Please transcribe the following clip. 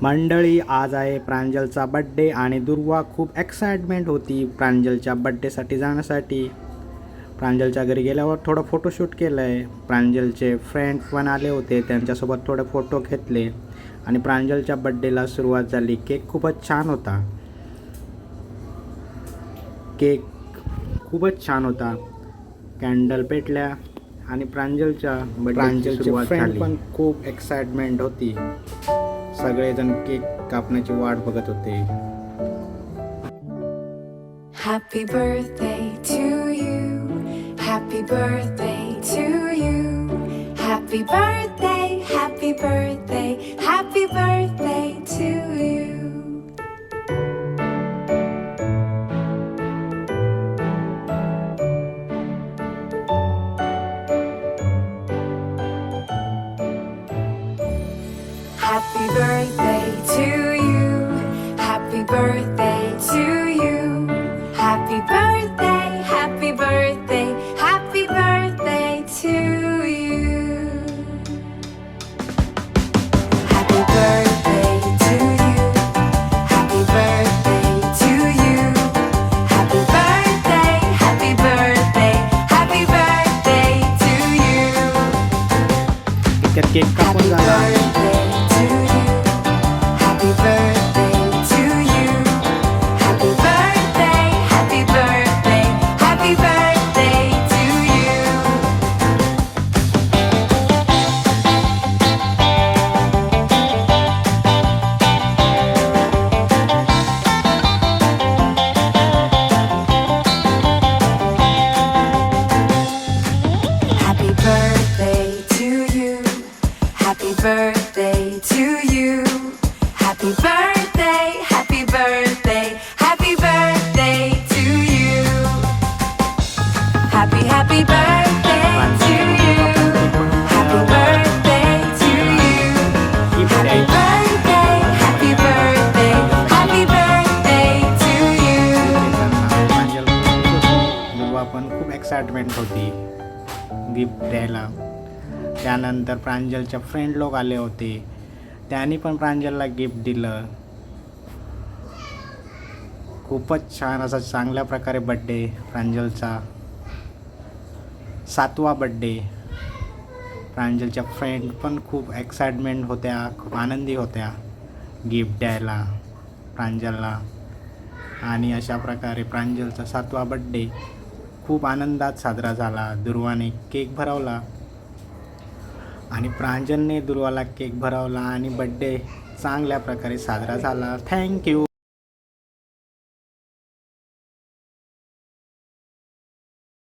मंडळी, आज आहे प्रांजलचा बड्डे आणि दुर्वा खूप एक्साइटमेंट होती प्रांजलच्या बड्डेसाठी जाण्यासाठी. प्रांजलच्या घरी गेल्यावर थोडं फोटोशूट केलं आहे. प्रांजलचे फ्रेंड पण आले होते, त्यांच्यासोबत थोडे फोटो घेतले आणि प्रांजलच्या बड्डेला सुरुवात झाली. केक खूपच छान होता. केक खूपच छान होता. कॅन्डल पेटल्या आणि प्रांजलचे फ्रेंड पण खूप एक्साइटमेंट होती. सगळेजण केक कापण्याची वाट बघत होते. Happy birthday to you. Happy birthday to you. Happy birthday, happy birthday, happy birthday to you. Happy birthday to you. Happy birthday to you. Happy birthday, happy birthday, happy birthday to you. Happy birthday to you. Happy birthday to you. Happy birthday, happy birthday, happy birthday to you. इतक्यात cake कापून झाला. Happy birthday to you. Happy birthday, happy birthday, happy birthday to you. Happy birthday to you. Happy birthday to you. Happy birthday, happy birthday, happy birthday to you. Happy birthday to you. Happy birthday to you. Happy birthday, happy birthday, happy birthday to you. दुर्वा पण खूप excitement होती gift द्यायला. त्यानंतर प्रांजलच्या friend लोक आले होते, त्यांनी पण प्रांजलला गिफ्ट दिलं. खूपच छान असा चांगल्या प्रकारे बड्डे, प्रांजलचा 7वा बड्डे. प्रांजलच्या फ्रेंड पण खूप एक्साइटमेंट होत्या, खूप आनंदी होत्या गिफ्ट द्यायला प्रांजलला. आणि अशा प्रकारे प्रांजलचा 7वा बड्डे खूप आनंदात साजरा झाला. दुर्वाने केक भरवला आणि प्रांजलने दुर्वाला केक भरवला आणि बड्डे चांगल्या प्रकारे साजरा झाला. थँक्यू.